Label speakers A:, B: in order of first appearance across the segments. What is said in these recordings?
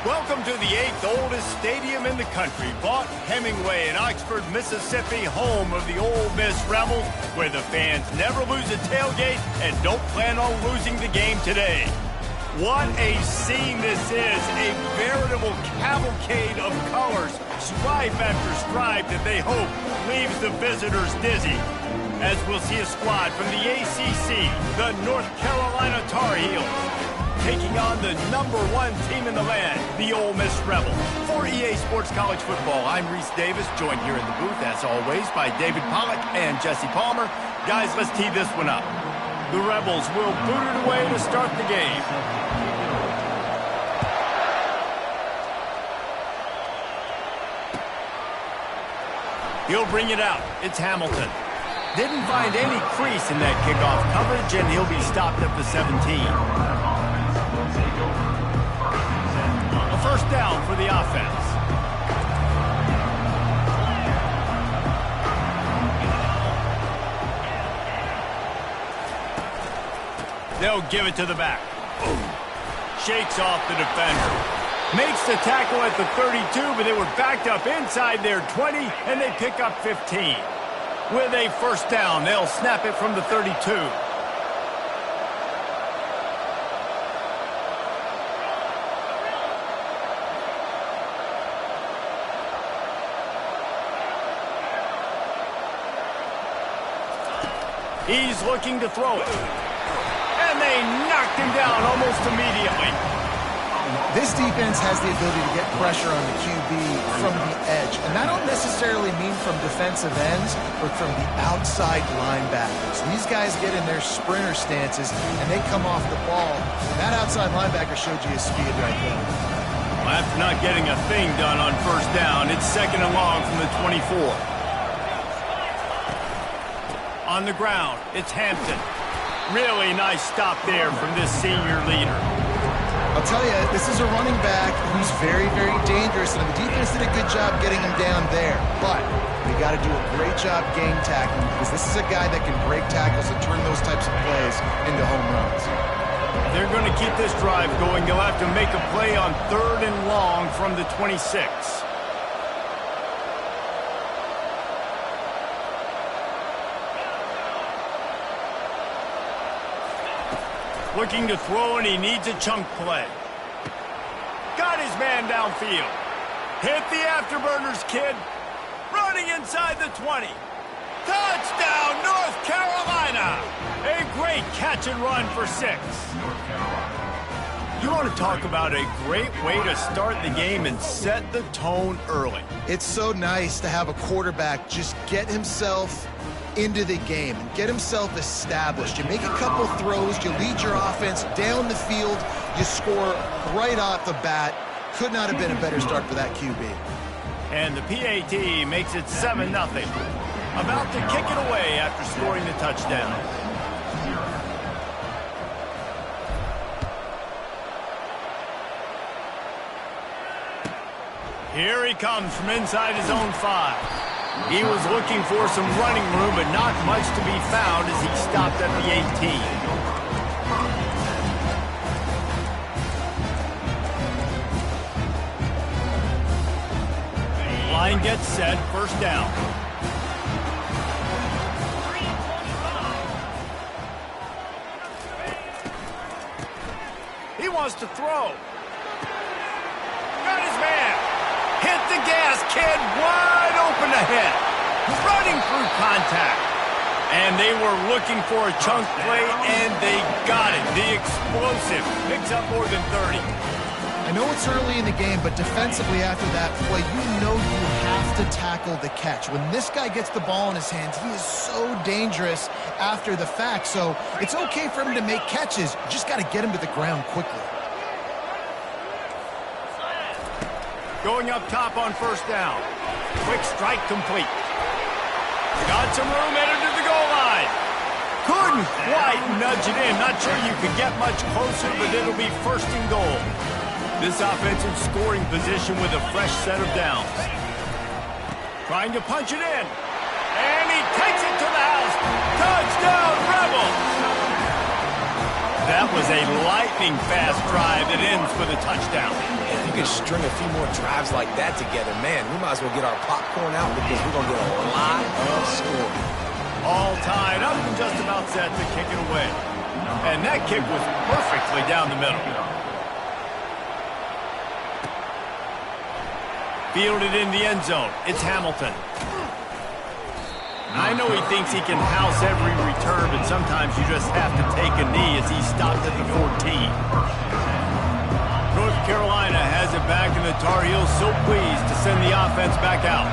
A: Welcome to the 8th oldest stadium in the country, Vaught Hemingway in Oxford, Mississippi, home of the Ole Miss Rebels, where the fans never lose a tailgate and don't plan on losing the game today. What a scene this is, a veritable cavalcade of colors, stripe after stripe that they hope leaves the visitors dizzy. As we'll see a squad from the ACC, the North Carolina Tar Heels, taking on the #1 team in the land, the Ole Miss Rebels. For EA Sports College Football, I'm Reese Davis, joined here in the booth, as always, by David Pollack and Jesse Palmer. Guys, let's tee this one up. The Rebels will boot it away to start the game. He'll bring it out. It's Hamilton. Didn't find any crease in that kickoff coverage, and he'll be stopped at the 17. A first down for the offense. They'll give it to the back. Shakes off the defender. Makes the tackle at the 32, but they were backed up inside their 20, and they pick up 15. With a first down, they'll snap it from the 32. He's looking to throw it. And they knocked him down almost immediately.
B: This defense has the ability to get pressure on the QB from the edge. And I don't necessarily mean from defensive ends, but from the outside linebackers. These guys get in their sprinter stances, and they come off the ball. And that outside linebacker showed you his speed right there.
A: Well, after not getting a thing done on first down, it's 2nd and long from the 24. On the ground, it's Hampton. Really nice stop there from this senior leader.
B: I'll tell you, this is a running back who's very, very dangerous, and the defense did a good job getting him down there. But they got to do a great job game tackling, because this is a guy that can break tackles and turn those types of plays into home runs.
A: They're going to keep this drive going. They'll have to make a play on 3rd and long from the 26. Looking to throw, and he needs a chunk play. Got his man downfield. Hit the afterburners, kid. Running inside the 20. Touchdown, North Carolina! A great catch and run for 6. You want to talk about a great way to start the game and set the tone early.
B: It's so nice to have a quarterback just get himself into the game and get himself established. You make a couple throws, you lead your offense down the field, you score right off the bat. Could not have been a better start for that QB.
A: And the PAT makes it 7-0. About to kick it away after scoring the touchdown. Here he comes from inside his own 5. He was looking for some running room, but not much to be found as he stopped at the 18. Line gets set, first down. He wants to throw. Got his man. Hit the gas, kid. Wide open ahead. Running through contact. And they were looking for a chunk play, and they got it. The explosive picks up more than 30.
B: I know it's early in the game, but defensively after that play, you know you have to tackle the catch. When this guy gets the ball in his hands, he is so dangerous after the fact. So it's okay for him to make catches. You just got to get him to the ground quickly.
A: Going up top on first down. Quick strike complete. Got some room, headed to the goal line. Couldn't quite nudge it in. Not sure you could get much closer, but it'll be 1st and goal. This offensive scoring position with a fresh set of downs. Trying to punch it in. And he takes it to the house. Touchdown, Rebels! That was a lightning-fast drive that ends with a touchdown.
C: And if you can string a few more drives like that together, man, we might as well get our popcorn out because we're going to get a lot of scoring.
A: All tied up and just about set to kick it away. And that kick was perfectly down the middle. Fielded in the end zone. It's Hamilton. I know he thinks he can house every return, but sometimes you just have to take a knee as he stopped at the 14. North Carolina has it back, and the Tar Heels so pleased to send the offense back out.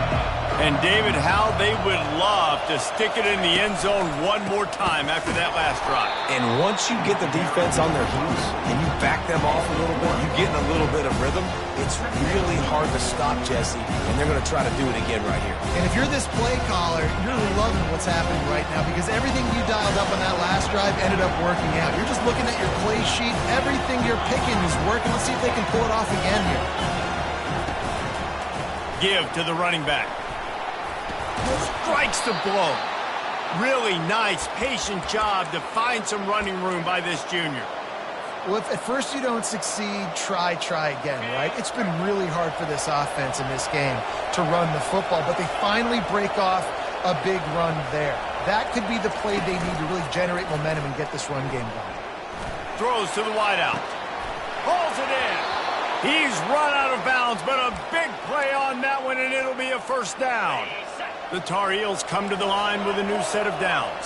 A: And David, how they would love to stick it in the end zone one more time after that last drive.
C: And once you get the defense on their heels and you back them off a little bit, you get in a little bit of rhythm, it's really hard to stop, Jesse, and they're going to try to do it again right here.
B: And if you're this play caller, you're loving what's happening right now because everything you dialed up on that last drive ended up working out. You're just looking at your play sheet. Everything you're picking is working. Let's see if they can pull it off again here.
A: Give to the running back. Strikes the blow. Really nice, patient job to find some running room by this junior.
B: Well, if at first you don't succeed, try again, right? It's been really hard for this offense in this game to run the football, but they finally break off a big run there. That could be the play they need to really generate momentum and get this run game going.
A: Throws to the wideout. Pulls it in. He's run out of bounds, but a big play on that one, and it'll be a first down. The Tar Heels come to the line with a new set of downs.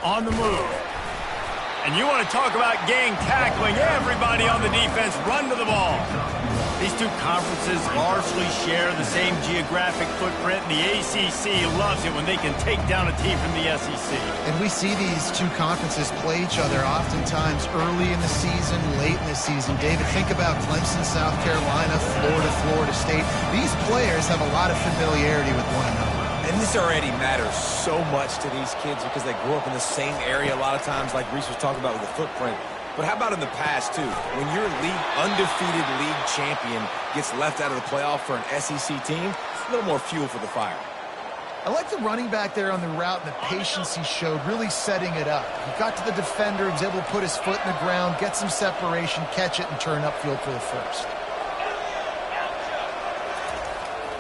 A: On the move. And you want to talk about gang tackling. Everybody on the defense run to the ball. These two conferences largely share the same geographic footprint, and the ACC loves it when they can take down a team from the SEC.
B: And we see these two conferences play each other oftentimes early in the season, late in the season. David, think about Clemson, South Carolina, Florida, Florida State. These players have a lot of familiarity with one another.
C: And this already matters so much to these kids because they grew up in the same area a lot of times, like Reese was talking about with the footprint. But how about in the past, too? When your undefeated league champion gets left out of the playoff for an SEC team, it's a little more fuel for the fire.
B: I like the running back there on the route and the patience he showed, really setting it up. He got to the defender, he was able to put his foot in the ground, get some separation, catch it, and turn upfield for the first.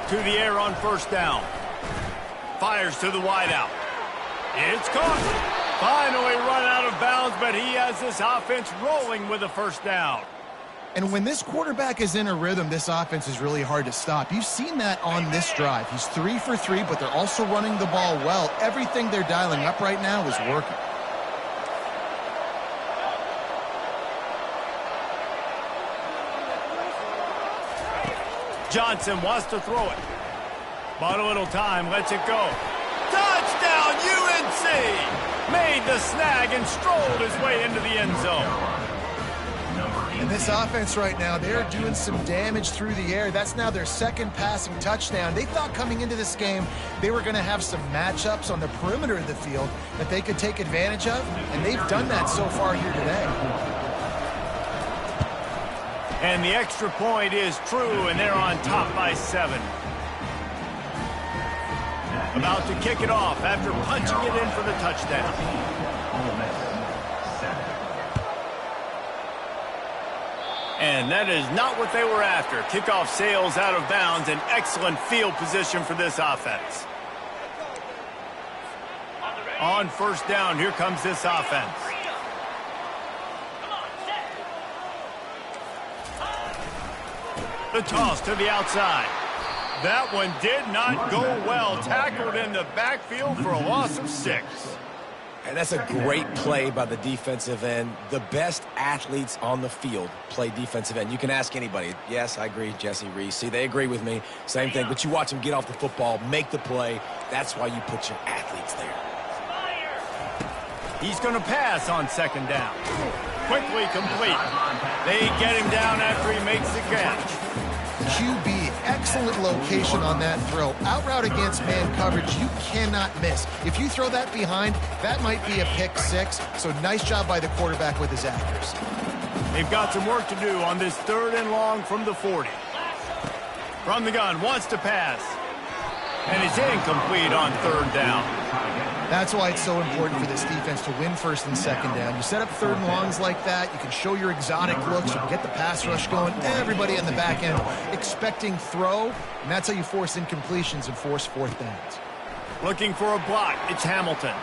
A: To the air on first down. Fires to the wideout. It's caught. Finally run out of bounds, but he has this offense rolling with a first down.
B: And when this quarterback is in a rhythm, this offense is really hard to stop. You've seen that on this drive. He's 3 for 3, but they're also running the ball well. Everything they're dialing up right now is working.
A: Johnson wants to throw it. Bought a little time, lets it go. Touchdown, UNC! Made the snag and strolled his way into the end zone.
B: And this offense right now, they're doing some damage through the air. That's now their second passing touchdown. They thought coming into this game they were going to have some matchups on the perimeter of the field that they could take advantage of, and they've done that so far here today.
A: And the extra point is true, and they're on top by 7. About to kick it off after punching it in for the touchdown. And that is not what they were after. Kickoff sails out of bounds, an excellent field position for this offense. On first down, here comes this offense. The toss to the outside. That one did not go well. Tackled in the backfield for a loss of 6.
C: And that's a great play by the defensive end. The best athletes on the field play defensive end. You can ask anybody. Yes, I agree, Jesse, Reese. See, they agree with me. Same thing. But you watch them get off the football, make the play. That's why you put your athletes there.
A: He's going to pass on second down. Quickly complete. They get him down after he makes the catch.
B: QB, excellent location on that throw. Out route against man coverage, you cannot miss. If you throw that behind, that might be a pick 6. So nice job by the quarterback with his accuracy.
A: They've got some work to do on this 3rd and long from the 40. From the gun, wants to pass. And it's incomplete on third down.
B: That's why it's so important for this defense to win first and second down. You set up third and longs like that, you can show your exotic looks, you can get the pass rush going, everybody on the back end expecting throw, and that's how you force incompletions and force fourth downs.
A: Looking for a block, it's Hamilton.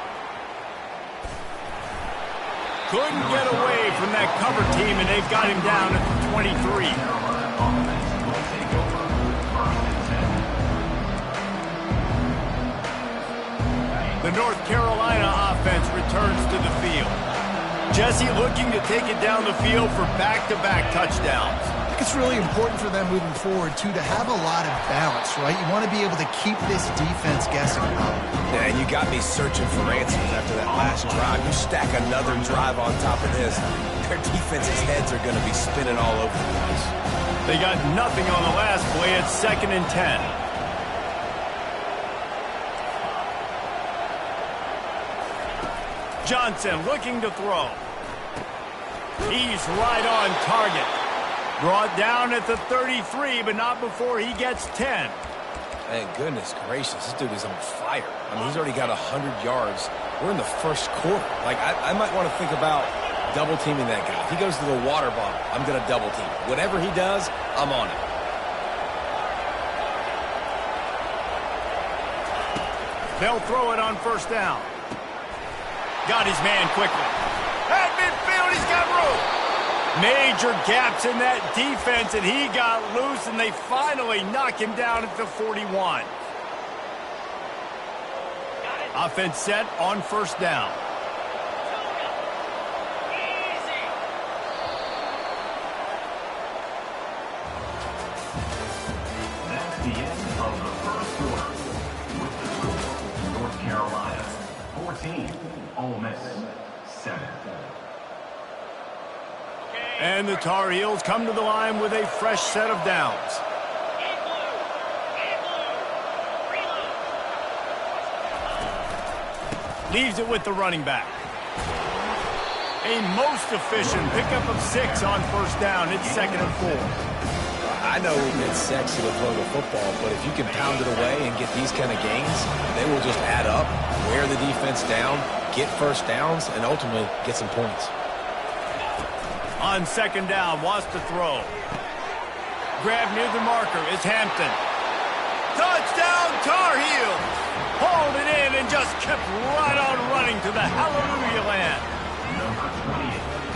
A: Couldn't get away from that cover team, and they've got him down at the 23. The North Carolina offense returns to the field. Jesse looking to take it down the field for back-to-back touchdowns.
B: I think it's really important for them moving forward, too, to have a lot of balance, right? You want to be able to keep this defense guessing.
C: Yeah, and you got me searching for answers after that last drive. You stack another drive on top of this, their defense's heads are going to be spinning all over the place.
A: They got nothing on the last play at 2nd and 10. Johnson looking to throw. He's right on target. Brought down at the 33, but not before he gets 10.
C: Thank goodness gracious, this dude is on fire. I mean, he's already got 100 yards. We're in the first quarter. Like, I might want to think about double-teaming that guy. If he goes to the water bottle, I'm going to double-team him. Whatever he does, I'm on it.
A: They'll throw it on first down. Got his man quickly. At midfield, he's got room. Major gaps in that defense, and he got loose, and they finally knock him down at the 41. Offense set on first down.
D: That's the end of the first quarter. With the score, North Carolina 14, Ole Miss 7.
A: And the Tar Heels come to the line with a fresh set of downs. Leaves it with the running back. A most efficient pickup of 6 on first down. It's 2nd and 4.
C: I know it's sexy to throw the football, but if you can pound it away and get these kind of gains, they will just add up, wear the defense down, get first downs, and ultimately get some points.
A: On 2nd down, wants to throw. Grab near the marker is Hampton. Touchdown, Tar Heels! Hauled it in and just kept right on running to the hallelujah land.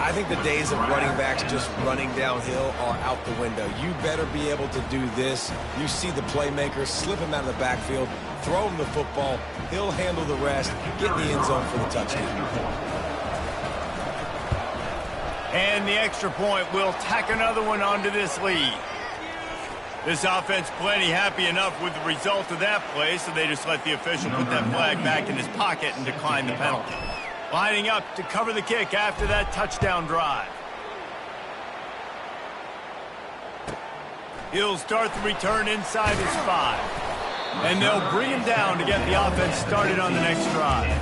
C: I think the days of running backs just running downhill are out the window. You better be able to do this. You see the playmaker, slip him out of the backfield, throw him the football, he'll handle the rest, get in the end zone for the touchdown.
A: And the extra point will tack another one onto this lead. This offense plenty happy enough with the result of that play, so they just let the official put that flag back in his pocket and decline the penalty. Lining up to cover the kick after that touchdown drive. He'll start the return inside his 5. And they'll bring him down to get the offense started on the next drive.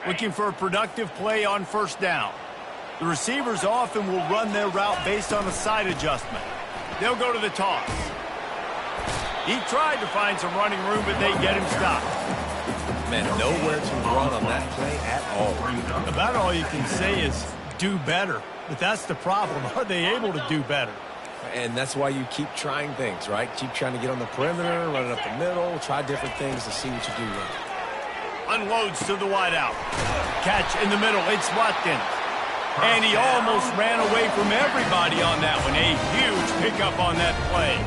A: Looking for a productive play on first down. The receivers often will run their route based on a side adjustment. They'll go to the toss. He tried to find some running room, but they get him stopped.
C: Man, nowhere to run on that play at all.
A: About all you can say is do better. But that's the problem. Are they able to do better?
C: And that's why you keep trying things, right? Keep trying to get on the perimeter, run it up the middle, try different things to see what you do right.
A: Unloads to the wideout. Catch in the middle. It's Watkins. And he almost ran away from everybody on that one. A huge pickup on that play.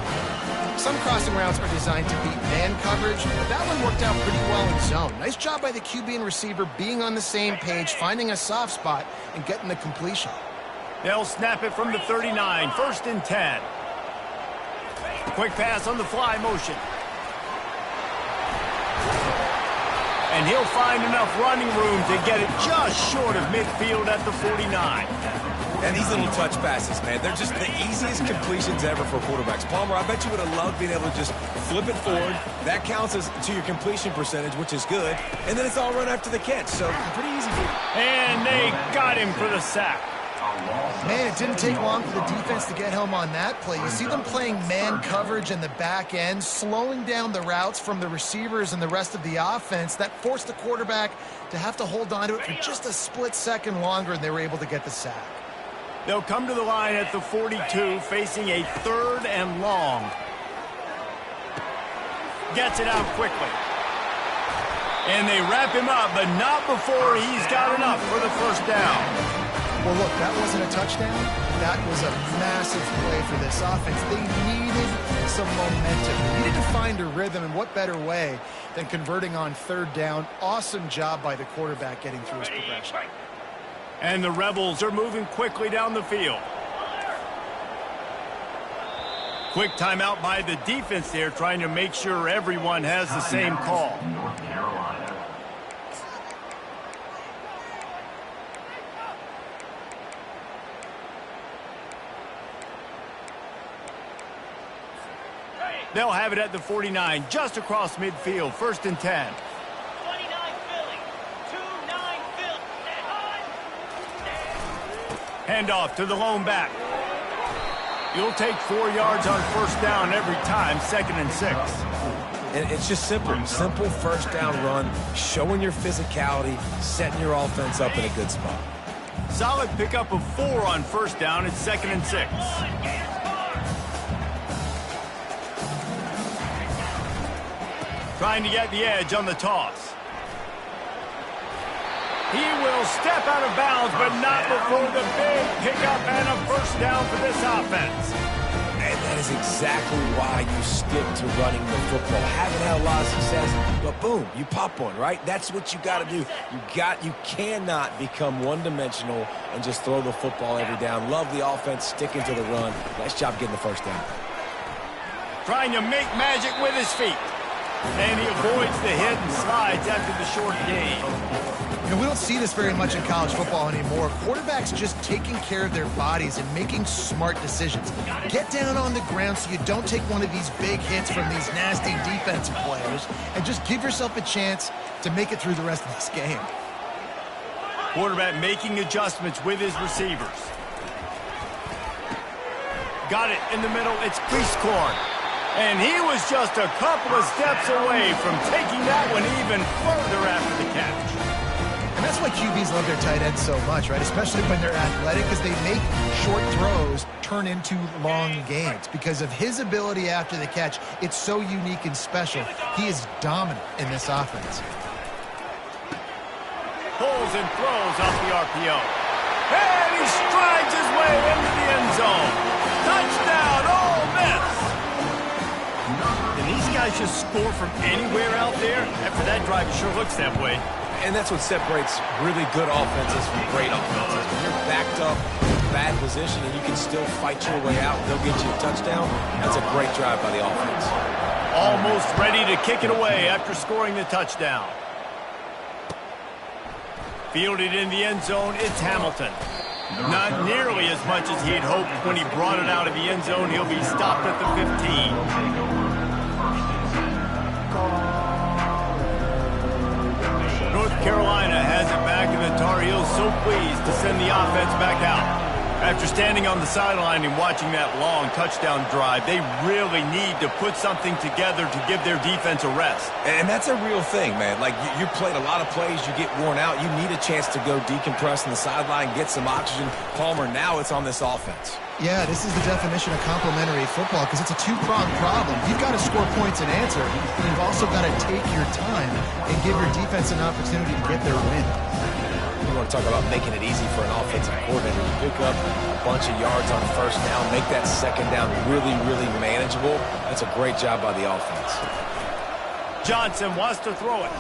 B: Some crossing routes are designed to beat man coverage, but that one worked out pretty well in zone. Nice job by the QB and receiver being on the same page, finding a soft spot, and getting the completion.
A: They'll snap it from the 39, 1st and 10. Quick pass on the fly motion. And he'll find enough running room to get it just short of midfield at the 49.
C: And these little touch passes, man, they're just the easiest completions ever for quarterbacks. Palmer, I bet you would have loved being able to just flip it forward. That counts as to your completion percentage, which is good. And then it's all run after the catch, so pretty easy for you.
A: And they got him for the sack.
B: Man, it didn't take long for the defense to get home on that play. You see them playing man coverage in the back end, slowing down the routes from the receivers and the rest of the offense. That forced the quarterback to have to hold on to it for just a split second longer, and they were able to get the sack.
A: They'll come to the line at the 42, facing a 3rd and long. Gets it out quickly. And they wrap him up, but not before he's got enough for the first down.
B: Well, look, that wasn't a touchdown. That was a massive play for this offense. They needed some momentum. They needed to find a rhythm, and what better way than converting on 3rd down. Awesome job by the quarterback getting through his progression.
A: And the Rebels are moving quickly down the field. Quick timeout by the defense there, trying to make sure everyone has the same call.
D: North Carolina.
A: They'll have it at the 49, just across midfield, 1st and 10.
E: 29 Philly. 2-9 Philly.
A: Handoff to the lone back. You'll take 4 yards on 1st down every time, 2nd and 6.
C: And it's just simple. Simple 1st down run, showing your physicality, setting your offense up in a good spot.
A: Solid pickup of 4 on 1st down. It's 2nd and 6. Trying to get the edge on the toss. He will step out of bounds, but not before the big pickup and a 1st down for this offense.
C: And that is exactly why you stick to running the football. Haven't had a lot of success, but boom, you pop one, right? That's what you got to do. You cannot become one-dimensional and just throw the football every down. Love the offense, sticking to the run. Nice job getting the 1st down.
A: Trying to make magic with his feet. And he avoids the hit and slides after the short gain.
B: You know, we don't see this very much in college football anymore. Quarterbacks just taking care of their bodies and making smart decisions. Get down on the ground so you don't take one of these big hits from these nasty defensive players, and just give yourself a chance to make it through the rest of this game.
A: Quarterback making adjustments with his receivers. Got it in the middle. It's Priestcorn. And he was just a couple of steps away from taking that one even further after the catch.
B: And that's why QBs love their tight ends so much, right? Especially when they're athletic, because they make short throws turn into long gains. Because of his ability after the catch, it's so unique and special. He is dominant in this offense.
A: Pulls and throws off the RPO. And he strides his way into the end zone. Touchdown, Ole Miss! And these guys just score from anywhere out there. After that drive, it sure looks that way.
C: And that's what separates really good offenses from great offenses. When you're backed up, bad position, and you can still fight your way out, they'll get you a touchdown. That's a great drive by the offense.
A: Almost ready to kick it away after scoring the touchdown. Fielded in the end zone, it's Hamilton. Not nearly as much as he had hoped when he brought it out of the end zone. He'll be stopped at the 15. North Carolina has it back, and the Tar Heels so pleased to send the offense back out. After standing on the sideline and watching that long touchdown drive, they really need to put something together to give their defense a rest.
C: And that's a real thing, man. Like, you played a lot of plays, you get worn out, you need a chance to go decompress on the sideline, get some oxygen. Palmer, now it's on this offense.
B: Yeah, this is the definition of complementary football, because it's a two-pronged problem. You've got to score points and answer, and you've also got to take your time and give your defense an opportunity to get their win.
C: You want to talk about making it easy for an offensive coordinator. You pick up a bunch of yards on 1st down, make that 2nd down really, really manageable. That's a great job by the offense.
A: Johnson wants to throw it.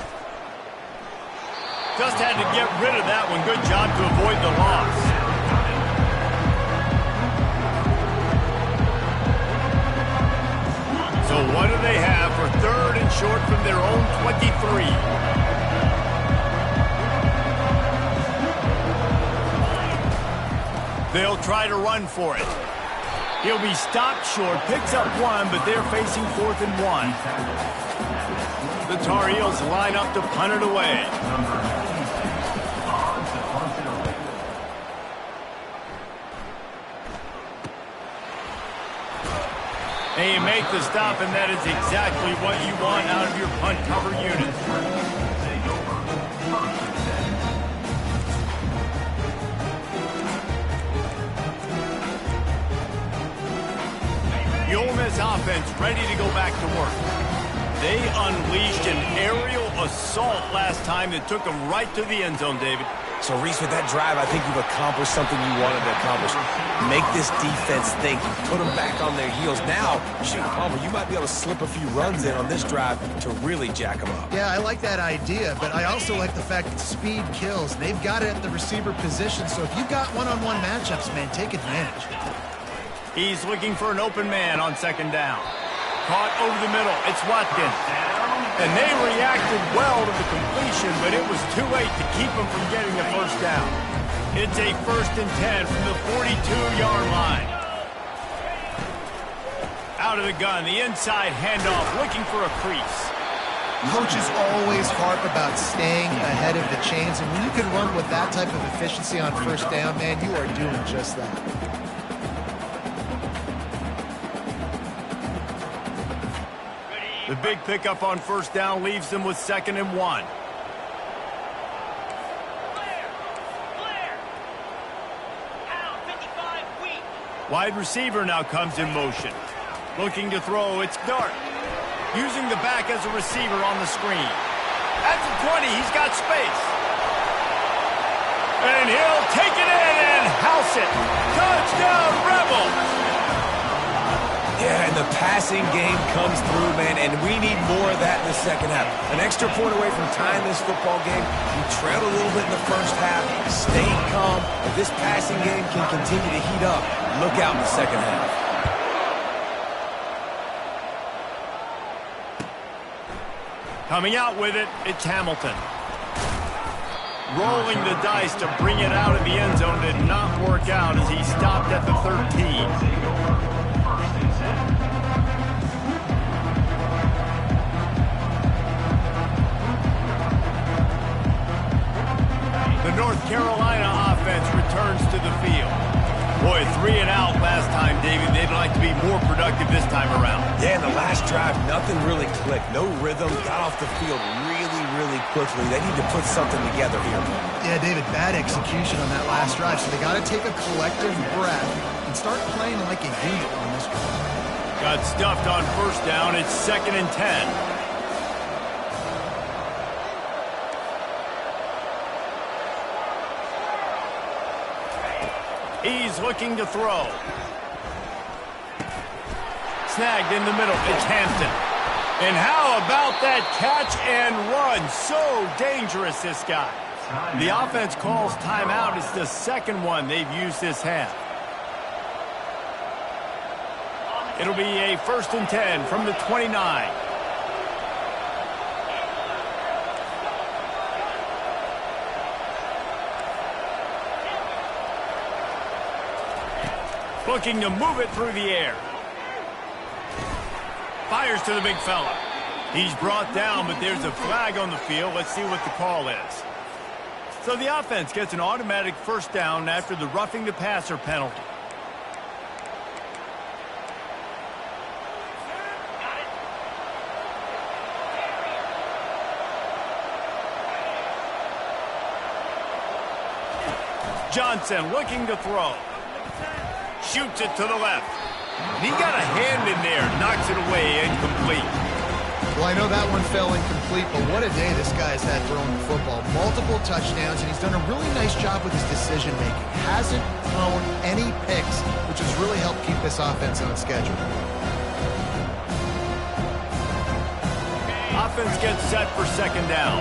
A: Just had to get rid of that one. Good job to avoid the loss. So what do they have for 3rd and short from their own 23? They'll try to run for it. He'll be stopped short, picks up 1, but they're facing 4th and 1. The Tar Heels line up to punt it away. And you make the stop, and that is exactly what you want out of your punt cover unit. The Ole Miss offense ready to go back to work. They unleashed an aerial assault last time that took them right to the end zone, David.
C: So, Reese, with that drive, I think you've accomplished something you wanted to accomplish. Make this defense think. Put them back on their heels. Now, shoot, Palmer, you might be able to slip a few runs in on this drive to really jack them up.
B: Yeah, I like that idea, but I also like the fact that speed kills. They've got it at the receiver position, so if you've got one-on-one matchups, man, take advantage.
A: He's looking for an open man on second down. Caught over the middle. It's Watkins. And they reacted well to the completion, but it was too late to keep them from getting the first down. It's a 1st and 10 from the 42-yard line. Out of the gun, the inside handoff, looking for a crease.
B: Coaches always harp about staying ahead of the chains, and when you can run with that type of efficiency on first down, man, you are doing just that.
A: The big pickup on first down leaves them with 2nd and 1. Wide receiver now comes in motion. Looking to throw, it's Dart. Using the back as a receiver on the screen. At the 20, he's got space. And he'll take it in and house it. Touchdown, Rebels!
C: Yeah, and the passing game comes through, man, and we need more of that in the second half. An extra point away from tying this football game. We trailed a little bit in the first half, stayed calm. If this passing game can continue to heat up, look out in the second half.
A: Coming out with it, it's Hamilton. Rolling the dice to bring it out of the end zone did not work out as he stopped at the 13. The North Carolina offense returns to the field. Boy, 3 and out last time, David. They'd like to be more productive this time around.
C: Yeah, in the last drive, nothing really clicked. No rhythm. Got off the field really quickly. They need to put something together here.
B: Yeah, David, bad execution on that last drive, so they got to take a collective breath and start playing like a unit on this one.
A: Got stuffed on first down. It's 2nd and 10. He's looking to throw. Snagged in the middle. It's Hampton. And how about that catch and run? So dangerous, this guy. The offense calls timeout. It's the 2nd one they've used this half. It'll be a 1st and 10 from the 29. Looking to move it through the air. Fires to the big fella. He's brought down, but there's a flag on the field. Let's see what the call is. So the offense gets an automatic first down after the roughing the passer penalty. Johnson looking to throw. Shoots it to the left. He got a hand in there, knocks it away, incomplete.
B: Well, I know that one fell incomplete, but what a day this guy's had throwing the football. Multiple touchdowns, and he's done a really nice job with his decision-making. Hasn't thrown any picks, which has really helped keep this offense on schedule.
A: Offense gets set for 2nd down.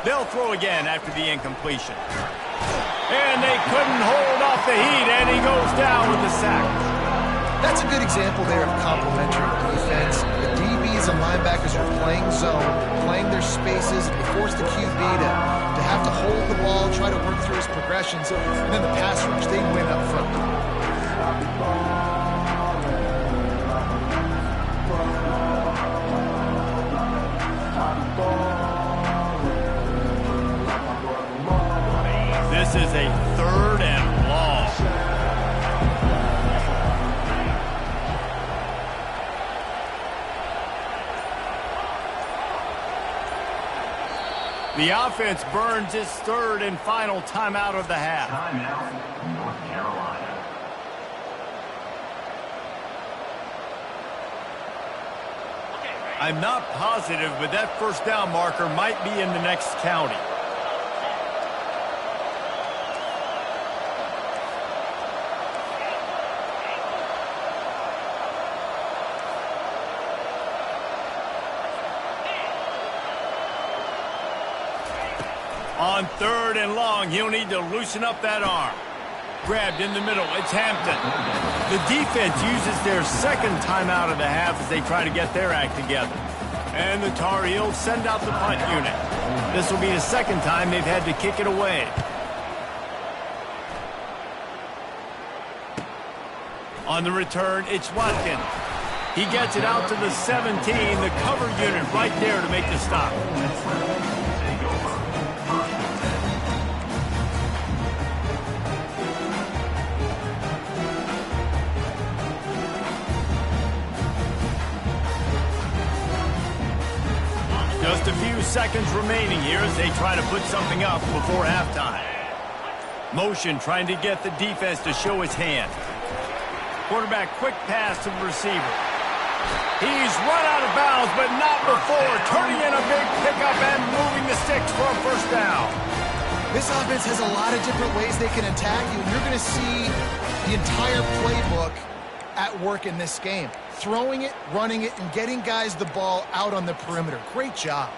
A: They'll throw again after the incompletion. And they couldn't hold off the heat, and he goes down with the sack.
B: That's a good example there of complementary defense. The DBs and linebackers are playing zone, playing their spaces, and they force the QB to have to hold the ball, try to work through his progressions, and then the pass rush, they win up front.
A: This is a 3rd and long. The offense burns its 3rd and final timeout of the half.
D: Timeout, North Carolina.
A: I'm not positive, but that 1st down marker might be in the next county. On 3rd and long, he'll need to loosen up that arm. Grabbed in the middle, it's Hampton. The defense uses their 2nd timeout of the half as they try to get their act together. And the Tar Heels send out the punt unit. This will be the 2nd time they've had to kick it away. On the return, it's Watkins. He gets it out to the 17, the cover unit right there to make the stop. Just a few seconds remaining here as they try to put something up before halftime. Motion trying to get the defense to show his hand. Quarterback quick pass to the receiver. He's run out of bounds, but not before turning in a big pickup and moving the sticks for a 1st down.
B: This offense has a lot of different ways they can attack you, and you're going to see the entire playbook at work in this game. Throwing it, running it, and getting guys the ball out on the perimeter. Great job.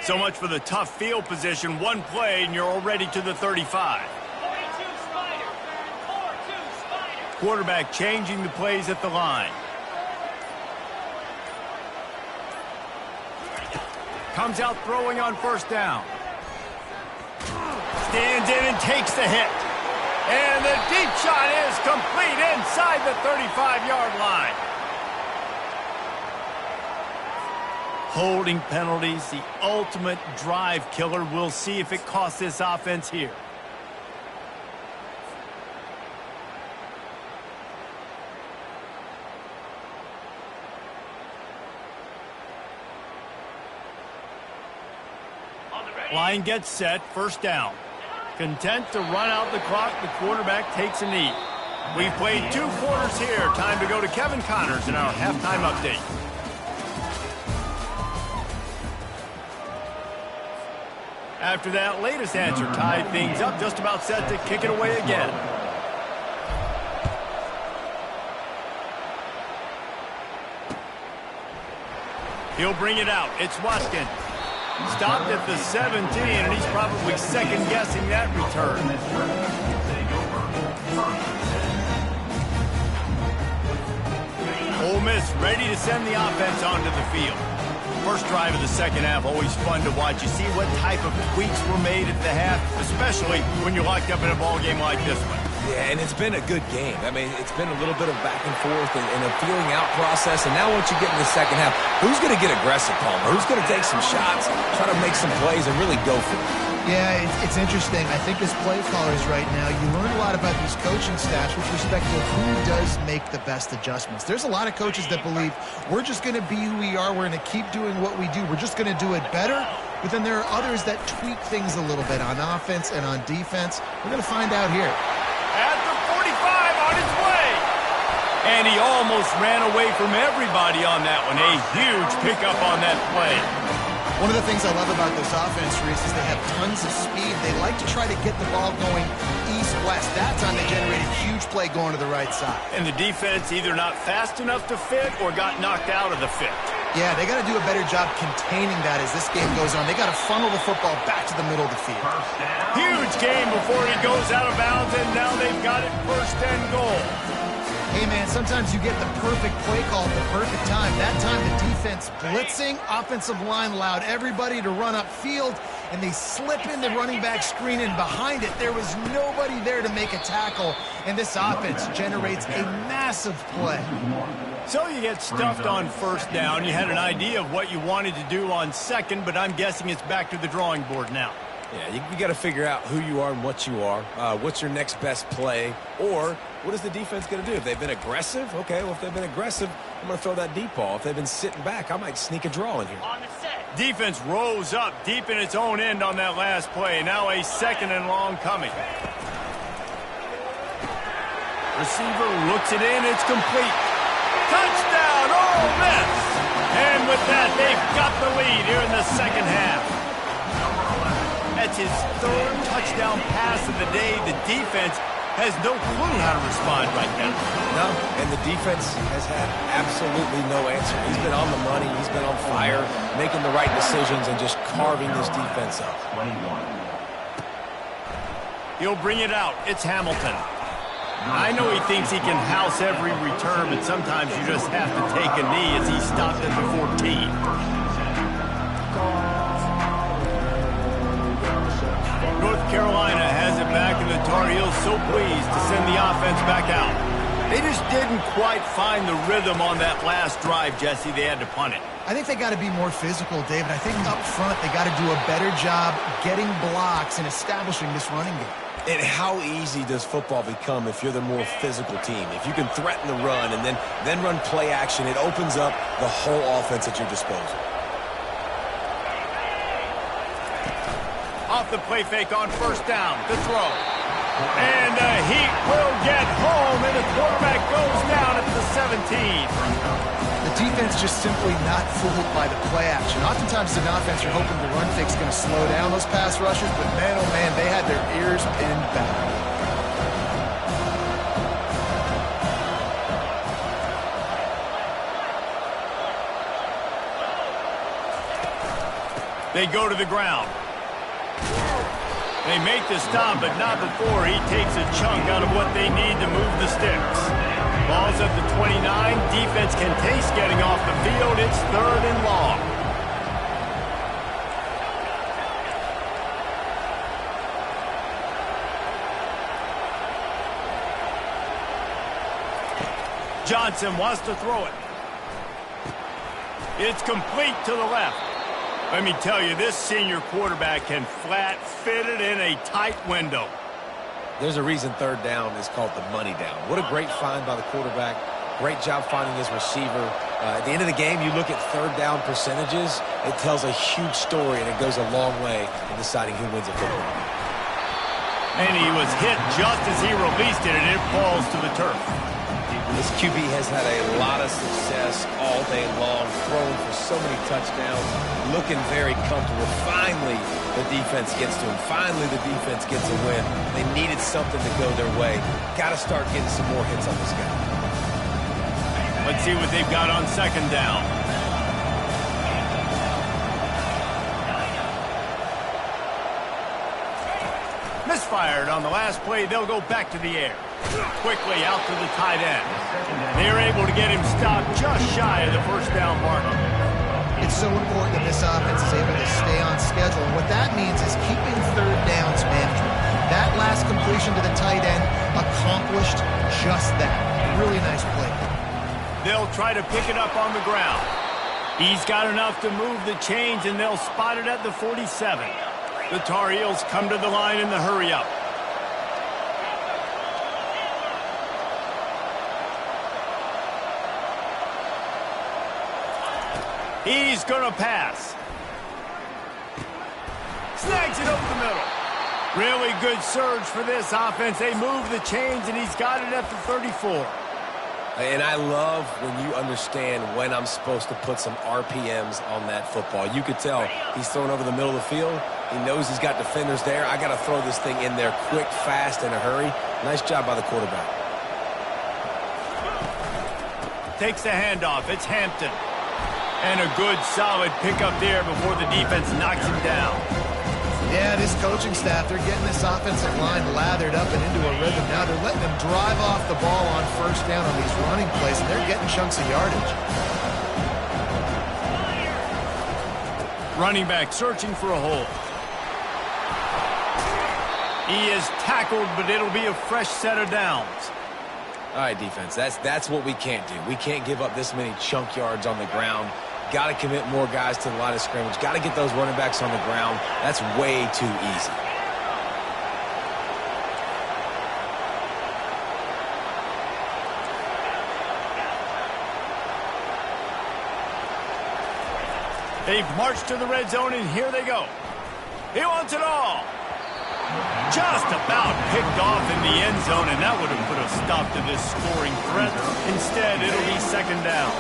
A: So much for the tough field position. One play, and you're already to the 35. Quarterback changing the plays at the line. Comes out throwing on 1st down. Stands in and takes the hit. And the deep shot is complete inside the 35-yard line. Holding penalties, the ultimate drive killer. We'll see if it costs this offense here. Line gets set, 1st down. Content to run out the clock, the quarterback takes a knee. We've played 2 quarters here. Time to go to Kevin Connors in our halftime update. After that latest answer tied things up, just about set to kick it away again. He'll bring it out. It's Watkins. Stopped at the 17, and he's probably second-guessing that return. Ole Miss ready to send the offense onto the field. First drive of the 2nd half, always fun to watch. You see what type of tweaks were made at the half, especially when you're locked up in a ball game like this one.
C: Yeah, and it's been a good game. I mean, it's been a little bit of back and forth and a feeling out process. And now once you get in the 2nd half, who's going to get aggressive, Palmer? Who's going to take some shots, try to make some plays, and really go for it?
B: Yeah, it's interesting. I think as play callers right now, you learn a lot about these coaching staffs with respect to who does make the best adjustments. There's a lot of coaches that believe we're just going to be who we are. We're going to keep doing what we do. We're just going to do it better. But then there are others that tweak things a little bit on offense and on defense. We're going to find out here.
A: At the 45 on his way. And he almost ran away from everybody on that one. A huge pickup on that play.
B: One of the things I love about this offense, Reese, is they have tons of speed. They like to try to get the ball going east-west. That time they generated a huge play going to the right side.
A: And the defense either not fast enough to fit or got knocked out of the fit.
B: Yeah, they got to do a better job containing that as this game goes on. They got to funnel the football back to the middle of the field.
A: Huge game before he goes out of bounds, and now they've got it 1st and goal.
B: Hey, man, sometimes you get the perfect play call at the perfect time. That time the defense blitzing, offensive line allowed everybody to run upfield, and they slip in the running back screen, and behind it, there was nobody there to make a tackle, and this offense generates a massive play.
A: So you get stuffed on first down. You had an idea of what you wanted to do on second, but I'm guessing it's back to the drawing board now.
C: Yeah, you got to figure out who you are and what you are. What's your next best play? Or what is the defense going to do? If they've been aggressive, okay, well, if they've been aggressive, I'm going to throw that deep ball. If they've been sitting back, I might sneak a draw in here.
E: On the set.
A: Defense rose up deep in its own end on that last play. Now a second and long coming. Receiver looks it in. It's complete. Touchdown, Ole Miss! And with that, they've got the lead here in the second half. That's his third touchdown pass of the day. The defense has no clue how to respond right now.
C: No, and the defense has had absolutely no answer. He's been on the money. He's been on fire, making the right decisions and just carving this defense up.
D: 21.
A: He'll bring it out. It's Hamilton. I know he thinks he can house every return, but sometimes you just have to take a knee as he stopped at the 14. North Carolina has it back, and the Tar Heels so pleased to send the offense back out. They just didn't quite find the rhythm on that last drive, Jesse. They had to punt it.
B: I think they got to be more physical, David. I think up front they got to do a better job getting blocks and establishing this running game.
C: And how easy does football become if you're the more physical team? If you can threaten the run and then run play action, it opens up the whole offense at your disposal.
A: Off the play fake on first down. The throw. And the Heat will get home, and the quarterback goes down at the 17.
B: The defense just simply not fooled by the play action. Oftentimes, as an offense, you're hoping the run fake's going to slow down those pass rushers, but man, oh man, they had their ears pinned back.
A: They go to the ground. They make the stop, but not before he takes a chunk out of what they need to move the sticks. Ball's at the 29. Defense can taste getting off the field. It's third and long. Johnson wants to throw it. It's complete to the left. Let me tell you, this senior quarterback can flat fit it in a tight window.
C: There's a reason third down is called the money down. What a great find by the quarterback. Great job finding his receiver. At the end of the game, you look at third down percentages. It tells a huge story, and it goes a long way in deciding who wins a football.
A: And he was hit just as he released it, and it falls to the turf.
C: This QB has had a lot of success all day long, throwing for so many touchdowns, looking very comfortable. Finally, the defense gets to him. Finally, the defense gets a win. They needed something to go their way. Got to start getting some more hits on this guy.
A: Let's see what they've got on second down. Misfired on the last play. They'll go back to the air. Quickly out to the tight end. They are able to get him stopped just shy of the first down mark.
B: It's so important that this offense is able to stay on schedule. And what that means is keeping third downs management. That last completion to the tight end accomplished just that. Really nice play.
A: They'll try to pick it up on the ground. He's got enough to move the chains, and they'll spot it at the 47. The Tar Heels come to the line in the hurry-up. He's going to pass. Snags it over the middle. Really good surge for this offense. They move the chains, and he's got it at the 34.
C: And I love when you understand when I'm supposed to put some RPMs on that football. You could tell he's throwing over the middle of the field. He knows he's got defenders there. I got to throw this thing in there quick, fast, in a hurry. Nice job by the quarterback.
A: Takes the handoff. It's Hampton. And a good, solid pickup there before the defense knocks him down.
B: Yeah, this coaching staff, they're getting this offensive line lathered up and into a rhythm now. They're letting them drive off the ball on first down on these running plays, and they're getting chunks of yardage.
A: Running back searching for a hole. He is tackled, but it'll be a fresh set of downs.
C: All right, defense, that's what we can't do. We can't give up this many chunk yards on the ground. Got to commit more guys to the line of scrimmage. Got to get those running backs on the ground. That's way too easy.
A: They've marched to the red zone, and here they go. He wants it all. Just about picked off in the end zone, and that would have put a stop to this scoring threat. Instead, it'll be second down.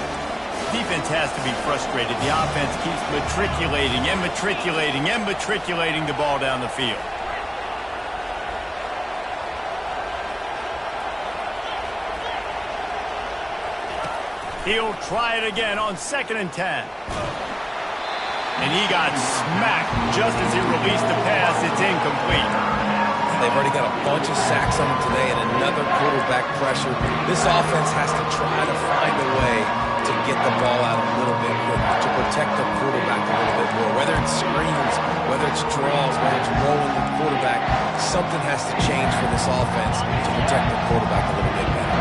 A: Defense has to be frustrated. The offense keeps matriculating and matriculating and matriculating the ball down the field. He'll try it again on 2nd and 10. And he got smacked just as he released the pass. It's incomplete.
C: They've already got a bunch of sacks on them today and another quarterback pressure. This offense has to try to find a way to get the ball out a little bit quicker, to protect the quarterback a little bit more. Whether it's screens, whether it's draws, whether it's rolling the quarterback, something has to change for this offense to protect the quarterback a little bit better.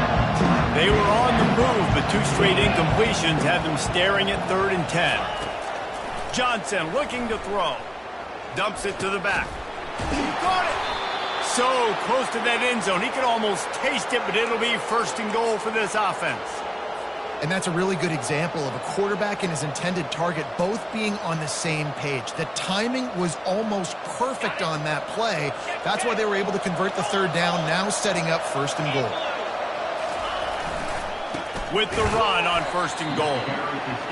A: They were on the move, but 2 straight incompletions have them staring at 3rd and 10. Johnson looking to throw. Dumps it to the back. He got it! So close to that end zone. He could almost taste it, but it'll be 1st and goal for this offense.
B: And that's a really good example of a quarterback and his intended target both being on the same page. The timing was almost perfect on that play. That's why they were able to convert the 3rd down, now setting up 1st and goal.
A: With the run on 1st and goal.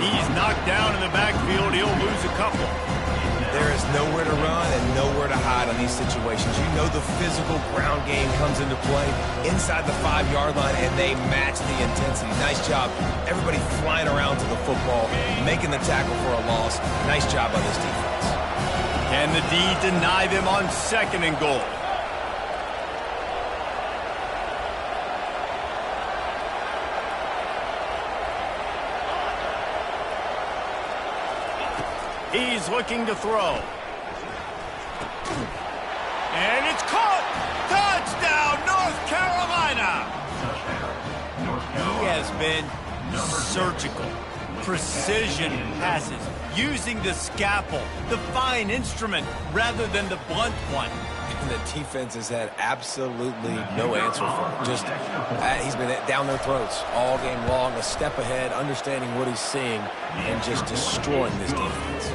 A: He's knocked down in the backfield. He'll lose a couple.
C: There is nowhere to run and nowhere to hide on these situations. You know the physical ground game comes into play inside the 5-yard line, and they match the intensity. Nice job. Everybody flying around to the football, making the tackle for a loss. Nice job by this defense.
A: Can the D deny them on 2nd and goal? He's looking to throw. And it's caught! Touchdown, North Carolina! He has been surgical. Precision passes. Using the scalpel, the fine instrument, rather than the blunt one.
C: And the defense has had absolutely no answer for him. Just, he's been down their throats all game long, a step ahead, understanding what he's seeing, and just destroying this defense.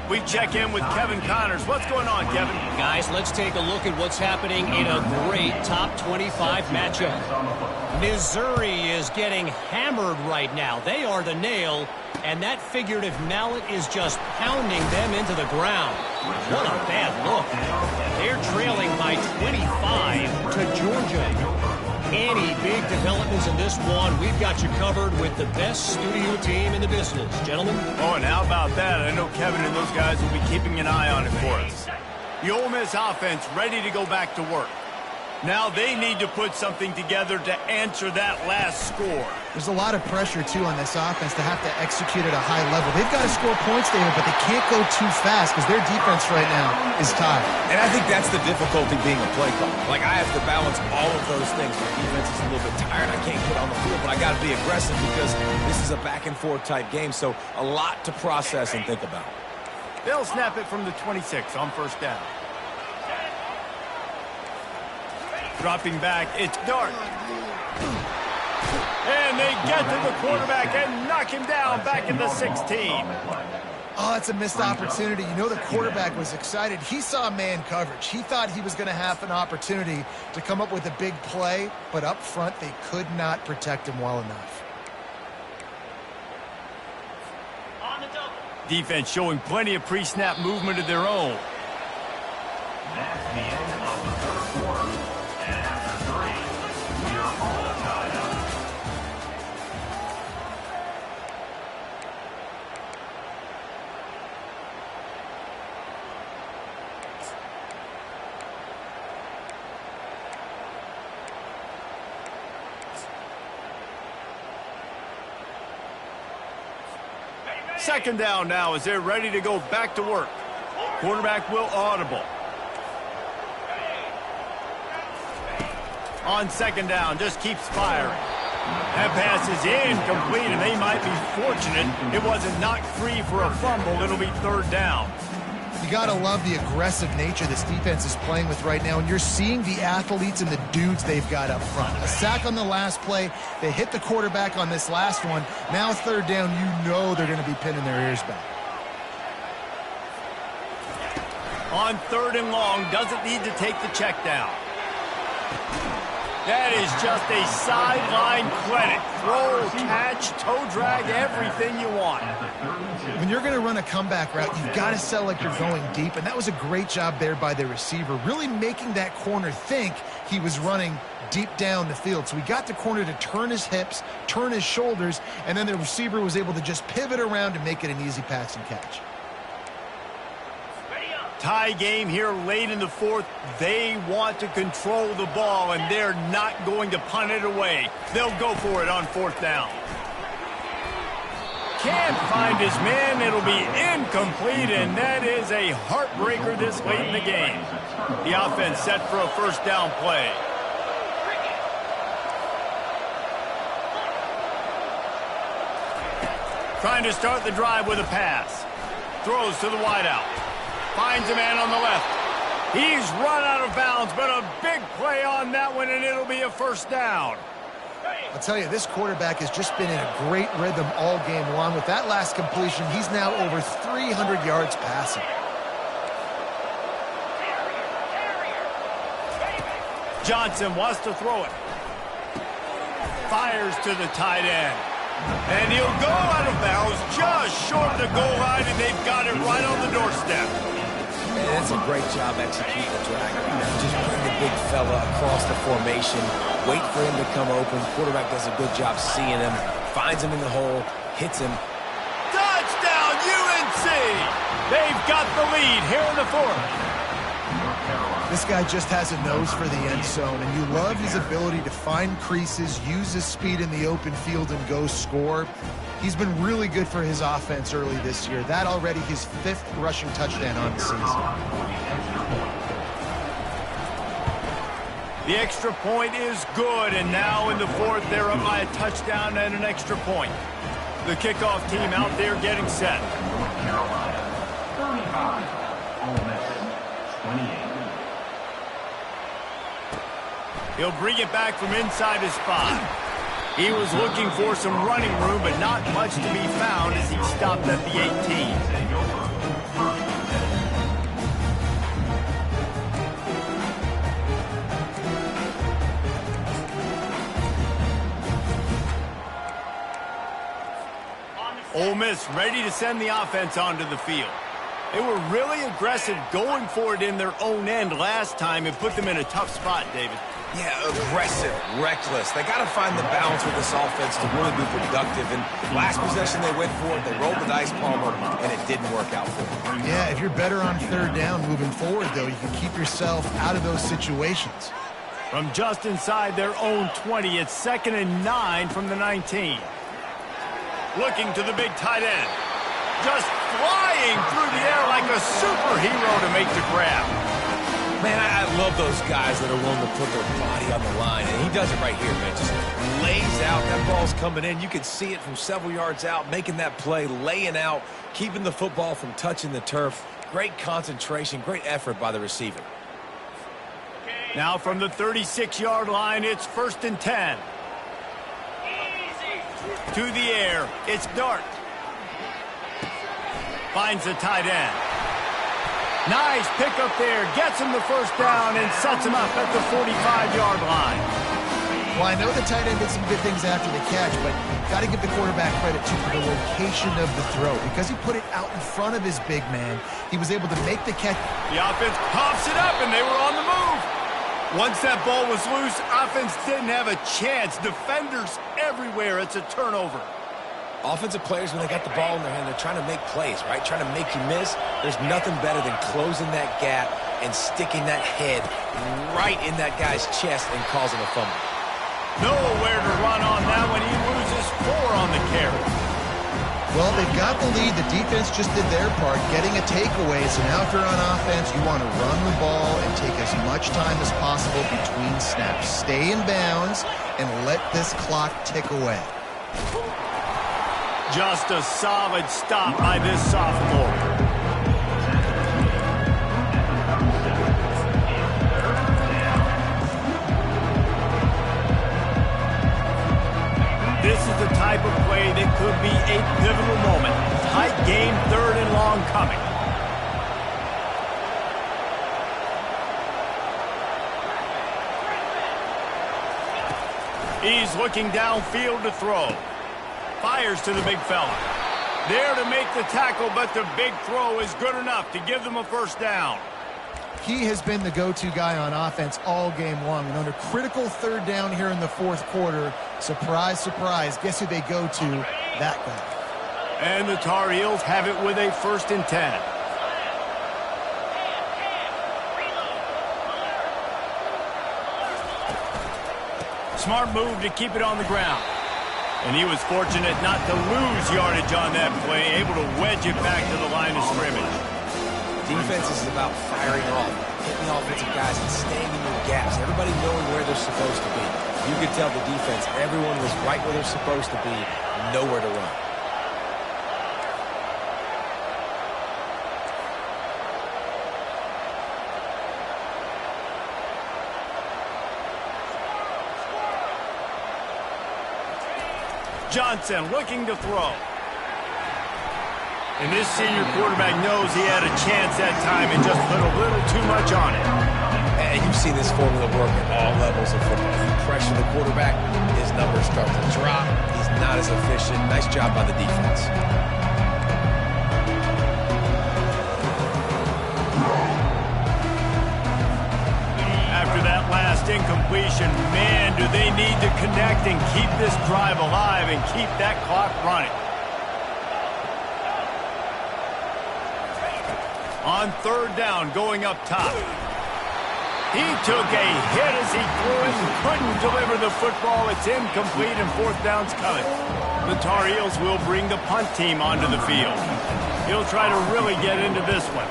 A: We check in with Kevin Connors. What's going on, Kevin?
F: Guys, let's take a look at what's happening in a great top 25 matchup. Missouri is getting hammered right now. They are the nail, and that figurative mallet is just pounding them into the ground. What a bad look. They're trailing by 25 to Georgia. Any big developments in this one, we've got you covered with the best studio team in the business. Gentlemen?
A: Oh, and how about that? I know Kevin and those guys will be keeping an eye on it for us. The Ole Miss offense ready to go back to work. Now they need to put something together to answer that last score.
B: There's a lot of pressure, too, on this offense to have to execute at a high level. They've got to score points, David, but they can't go too fast because their defense right now is tired.
C: And I think that's the difficulty being a play caller. Like, I have to balance all of those things. My defense is a little bit tired. I can't get on the field, but I got to be aggressive because this is a back-and-forth type game, so a lot to process and think about.
A: They'll snap it from the 26 on 1st down. Dropping back, it's Dart. And they get to the quarterback and knock him down back in the 16.
B: Oh, that's a missed opportunity. You know the quarterback was excited. He saw man coverage. He thought he was going to have an opportunity to come up with a big play, but up front they could not protect him well enough.
E: On the double.
A: Defense showing plenty of pre-snap movement of their own.
D: That's the end of the 3rd quarter. And after 3, we are all tied up.
A: Second down now as they're ready to go back to work. Quarterback will audible. On second down, just keeps firing. That pass is incomplete, and they might be fortunate it wasn't knocked free for a fumble. It'll be third down.
B: You got to love the aggressive nature this defense is playing with right now, and you're seeing the athletes and the dudes they've got up front. A sack on the last play. They hit the quarterback on this last one. Now third down, you know they're going to be pinning their ears back.
A: On third and long, doesn't need to take the check down. That is just a sideline credit. Throw, catch, toe drag, everything you want.
B: When you're going to run a comeback route, you've got to sell like you're going deep, and that was a great job there by the receiver, really making that corner think he was running deep down the field. So he got the corner to turn his hips, turn his shoulders, and then the receiver was able to just pivot around and make it an easy pass and catch.
A: Tie game here late in the fourth. They want to control the ball, and they're not going to punt it away. They'll go for it on fourth down. Can't find his man. It'll be incomplete, and that is a heartbreaker this late in the game. The offense set for a first down play. Trying to start the drive with a pass. Throws to the wideout. Finds a man on the left. He's run out of bounds, but a big play on that one, and it'll be a first down.
B: I'll tell you, this quarterback has just been in a great rhythm all game long. With that last completion, he's now over 300 yards passing.
A: Johnson wants to throw it. Fires to the tight end. And he'll go out of bounds just short of the goal line, and they've got it right on the doorstep.
C: And that's a great job executing the drag route. Just bring the big fella across the formation, wait for him to come open. Quarterback does a good job seeing him, finds him in the hole, hits him.
A: Touchdown, UNC! They've got the lead here in the fourth.
B: This guy just has a nose for the end zone, and you love his ability to find creases, use his speed in the open field, and go score. He's been really good for his offense early this year. That already his 5th rushing touchdown on the season.
A: The extra point is good, and now in the fourth, they're up by a touchdown and an extra point. The kickoff team out there getting set.
D: North Carolina, 35. Ole Miss, 28.
A: He'll bring it back from inside his 5. He was looking for some running room, but not much to be found as he stopped at the 18. Ole Miss ready to send the offense onto the field. They were really aggressive going for it in their own end last time and put them in a tough spot, David.
C: Yeah, aggressive, reckless. They got to find the balance with this offense to really be productive. And last possession they went for it, they rolled the dice, Palmer, and it didn't work out for them.
B: Yeah, if you're better on third down moving forward, though, you can keep yourself out of those situations.
A: From just inside their own 20, it's 2nd and 9 from the 19. Looking to the big tight end. Just flying through the air like a superhero to make the grab.
C: Man, I love those guys that are willing to put their body on the line, and he does it right here, man. Just lays out. That ball's coming in. You can see it from several yards out, making that play, laying out, keeping the football from touching the turf. Great concentration, great effort by the receiver.
A: Now from the 36-yard line, it's 1st and 10. To the air, it's Dart. Finds the tight end. Nice pickup there. Gets him the first down and sets him up at the 45-yard line.
B: Well, I know the tight end did some good things after the catch, but got to give the quarterback credit, too, for the location of the throw. Because he put it out in front of his big man, he was able to make the catch.
A: The offense pops it up, and they were on the move. Once that ball was loose, offense didn't have a chance. Defenders everywhere. It's a turnover.
C: Offensive players, when they got the ball in their hand, they're trying to make plays, right? Trying to make you miss. There's nothing better than closing that gap and sticking that head right in that guy's chest and causing a fumble.
A: Nowhere to run on that when he loses 4 on the carry.
B: Well, they've got the lead. The defense just did their part, getting a takeaway. So now if you're on offense, you want to run the ball and take as much time as possible between snaps. Stay in bounds and let this clock tick away.
A: Just a solid stop by this sophomore. This is the type of play that could be a pivotal moment. Tight game, 3rd and long coming. He's looking downfield to throw. Fires to the big fella. There to make the tackle, but the big throw is good enough to give them a first down.
B: He has been the go-to guy on offense all game long. And under critical 3rd down here in the 4th quarter, surprise, surprise, guess who they go to? That guy.
A: And the Tar Heels have it with a 1st and 10. Smart move to keep it on the ground. And he was fortunate not to lose yardage on that play, able to wedge it back to the line of scrimmage.
C: Defense is about firing off, hitting the offensive guys and staying in their gaps, everybody knowing where they're supposed to be. You could tell the defense, everyone was right where they're supposed to be, nowhere to run.
A: Johnson looking to throw. And this senior quarterback knows he had a chance that time and just put a little too much on it.
C: And you've seen this formula work at all levels of football. You pressure the quarterback, his numbers start to drop. He's not as efficient. Nice job by the defense.
A: After that last incompletion, man, do they need to connect and keep this drive alive and keep that clock running. On 3rd down, going up top. He took a hit as he threw it and couldn't deliver the football. It's incomplete and 4th down's coming. The Tar Heels will bring the punt team onto the field. He'll try to really get into this one.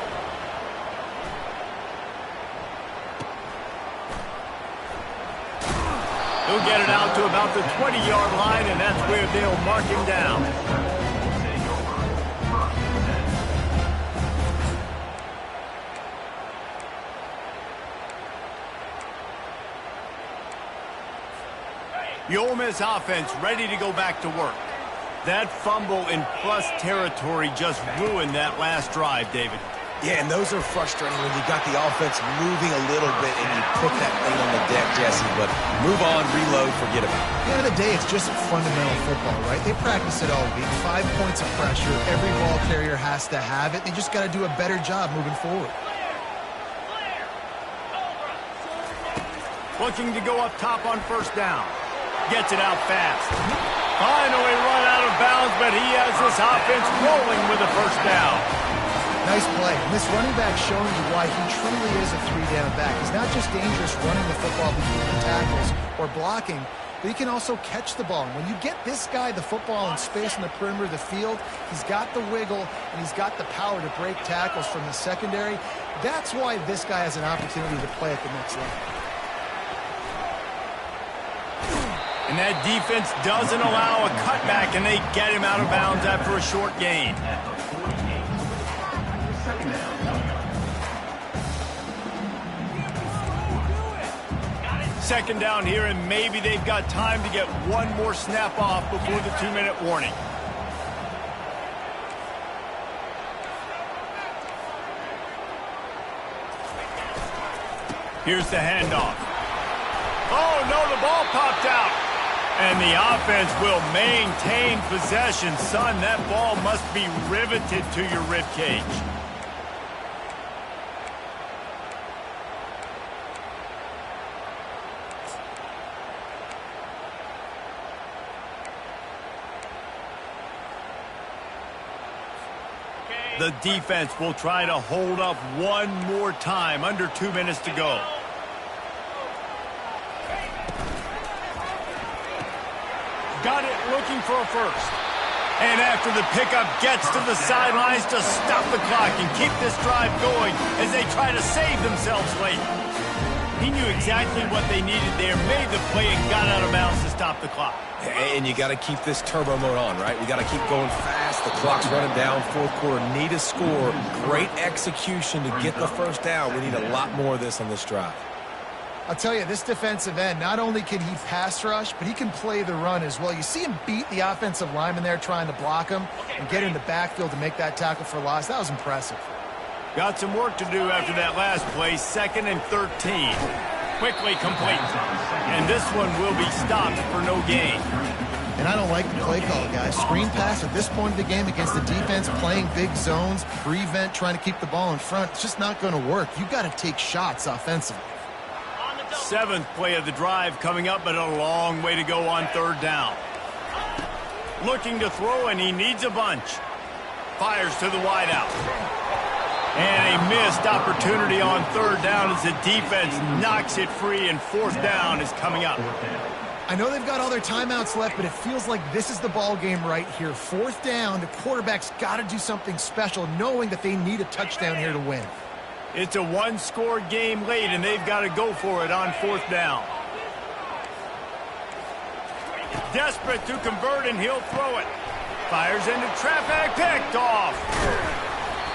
A: He'll get it out to about the 20-yard line, and that's where they'll mark him down. The Ole Miss offense ready to go back to work. That fumble in plus territory just ruined that last drive, David.
C: Yeah, and those are frustrating when you got the offense moving a little bit and you put that thing on the deck, Jesse. But move on, reload, forget about it.
B: At the end of the day, it's just fundamental football, right? They practice it all week. 5 points of pressure. Every ball carrier has to have it. They just got to do a better job moving forward.
A: Looking to go up top on 1st down. Gets it out fast. Finally run out of bounds, but he has this offense rolling with a 1st down.
B: Nice play. And this running back showing you why he truly is a 3-down back. He's not just dangerous running the football between the tackles or blocking, but he can also catch the ball. And when you get this guy the football in space in the perimeter of the field, he's got the wiggle and he's got the power to break tackles from the secondary. That's why this guy has an opportunity to play at the next level.
A: And that defense doesn't allow a cutback, and they get him out of bounds after a short gain. Second down here, and maybe they've got time to get one more snap off before the 2-minute warning. Here's the handoff. Oh, no, the ball popped out. And the offense will maintain possession. Son, that ball must be riveted to your ribcage. The defense will try to hold up one more time. Under 2 minutes to go. Got it, looking for a first. And after the pickup gets to the sidelines to stop the clock and keep this drive going as they try to save themselves late. He knew exactly what they needed there, made the play, and got out of bounds to stop the clock.
C: And you got to keep this turbo mode on, right? We got to keep going fast. The clock's running down. Fourth quarter, need a score. Great execution to get the first down. We need a lot more of this on this drive.
B: I'll tell you, this defensive end, not only can he pass rush, but he can play the run as well. You see him beat the offensive lineman there trying to block him and get in the backfield to make that tackle for loss. That was impressive.
A: Got some work to do after that last play, 2nd and 13. Quickly complete. And this one will be stopped for no gain.
B: And I don't like the play call, guys. Screen pass at this point of the game against the defense, playing big zones, prevent, trying to keep the ball in front. It's just not going to work. You got to take shots offensively.
A: 7th play of the drive coming up, but a long way to go on 3rd down. Looking to throw, and he needs a bunch. Fires to the wideout. And a missed opportunity on 3rd down as the defense knocks it free, and 4th down is coming up.
B: I know they've got all their timeouts left, but it feels like this is the ball game right here. 4th down, the quarterback's got to do something special, knowing that they need a touchdown here to win.
A: It's a one-score game late, and they've got to go for it on 4th down. Desperate to convert, and he'll throw it. Fires into traffic, picked off.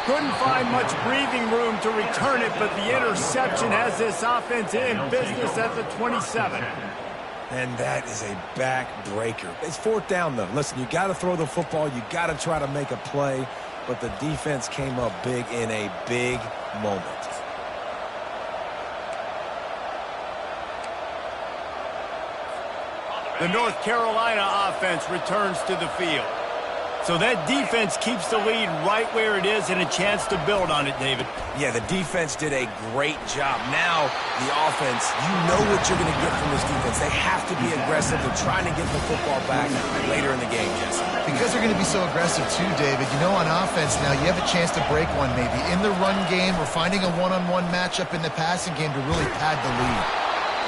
A: Couldn't find much breathing room to return it, but the interception has this offense in business at the 27.
C: And that is a backbreaker. It's 4th down, though. Listen, you got to throw the football. You got to try to make a play. But the defense came up big in a big moment.
A: The North Carolina offense returns to the field. So that defense keeps the lead right where it is and a chance to build on it, David.
C: Yeah, the defense did a great job. Now, the offense, you know what you're going to get from this defense. They have to be aggressive. They're trying to get the football back later in the game, Jesse.
B: Because they're going to be so aggressive too, David. You know, on offense now, you have a chance to break one maybe. In the run game or finding a one-on-one matchup in the passing game to really pad the lead.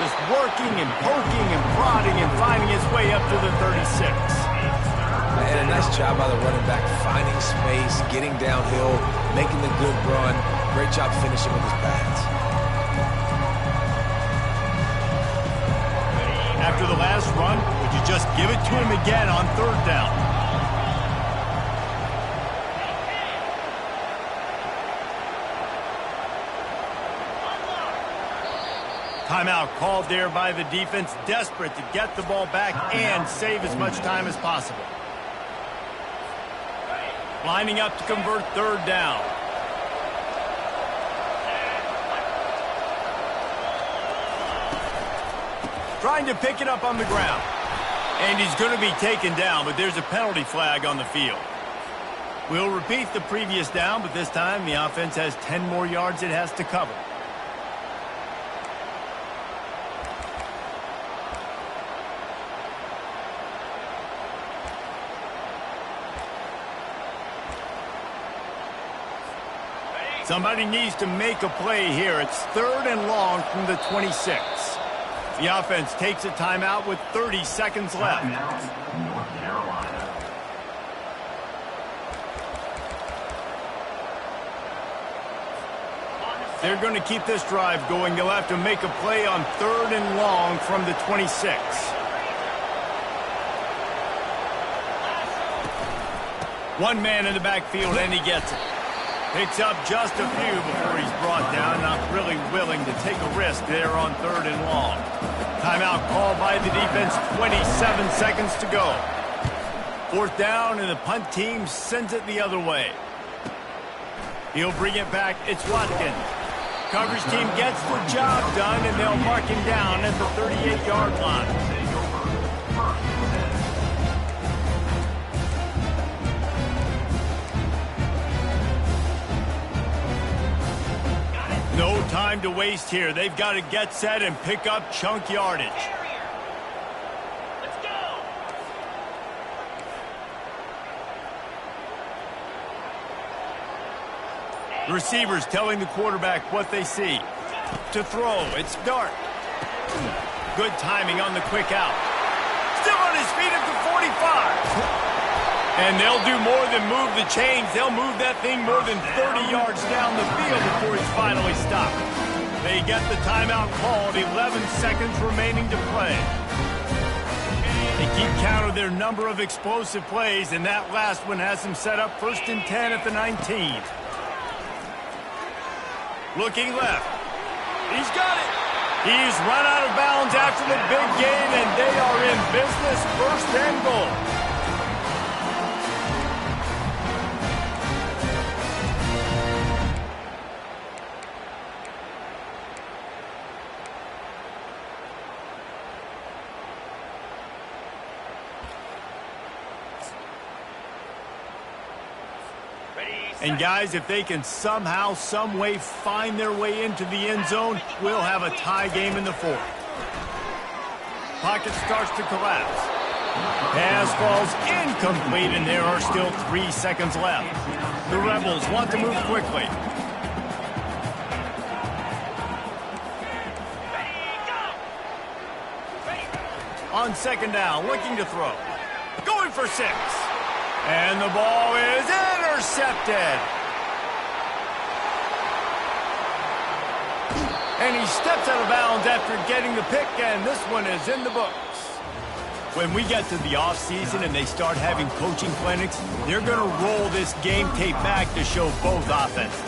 A: Just working and poking and prodding and finding his way up to the 36.
C: And a nice job by the running back, finding space, getting downhill, making the good run. Great job finishing with his pads.
A: After the last run, would you just give it to him again on 3rd down? Timeout called there by the defense, desperate to get the ball back and save as much time as possible. Lining up to convert 3rd down. Trying to pick it up on the ground. And he's going to be taken down, but there's a penalty flag on the field. We'll repeat the previous down, but this time the offense has 10 more yards it has to cover. Somebody needs to make a play here. It's 3rd and long from the 26. The offense takes a timeout with 30 seconds left.
D: North Carolina.
A: They're going to keep this drive going. They'll have to make a play on 3rd and long from the 26. One man in the backfield, and he gets it. Picks up just a few before he's brought down. Not really willing to take a risk there on 3rd and long. Timeout called by the defense. 27 seconds to go. 4th down, and the punt team sends it the other way. He'll bring it back. It's Watkins. Coverage team gets the job done, and they'll mark him down at the 38-yard line. No time to waste here. They've got to get set and pick up chunk yardage.
E: Let's go.
A: The receivers telling the quarterback what they see. To throw, it's Dart. Good timing on the quick out. Still on his feet at the 45. And they'll do more than move the chains. They'll move that thing more than 30 yards down the field before he's finally stopped. They get the timeout called, 11 seconds remaining to play. They keep count of their number of explosive plays, and that last one has them set up 1st and 10 at the 19. Looking left. He's got it. He's run out of bounds after the big gain, and they are in business, 1st and goal. And guys, if they can somehow, some way find their way into the end zone, we'll have a tie game in the 4th. Pocket starts to collapse. Pass falls incomplete, and there are still 3 seconds left. The Rebels want to move quickly. On 2nd down, looking to throw. Going for 6. And the ball is intercepted. And he steps out of bounds after getting the pick, and this one is in the books. When we get to the offseason and they start having coaching clinics, they're going to roll this game tape back to show both offenses.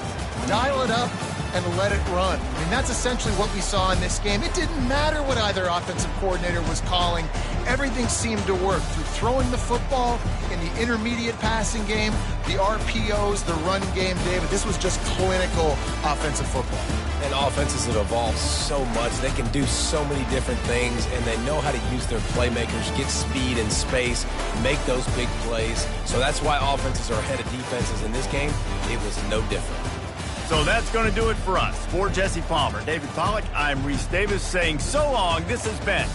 B: Dial it up and let it run. I mean, that's essentially what we saw in this game. It didn't matter what either offensive coordinator was calling. Everything seemed to work through throwing the football in the intermediate passing game, the RPOs, the run game, David. This was just clinical offensive football.
C: And offenses have evolved so much. They can do so many different things, and they know how to use their playmakers, get speed and space, make those big plays. So that's why offenses are ahead of defenses in this game. It was no different.
A: So that's going to do it for us. For Jesse Palmer, David Pollack, I'm Reese Davis saying so long. This has been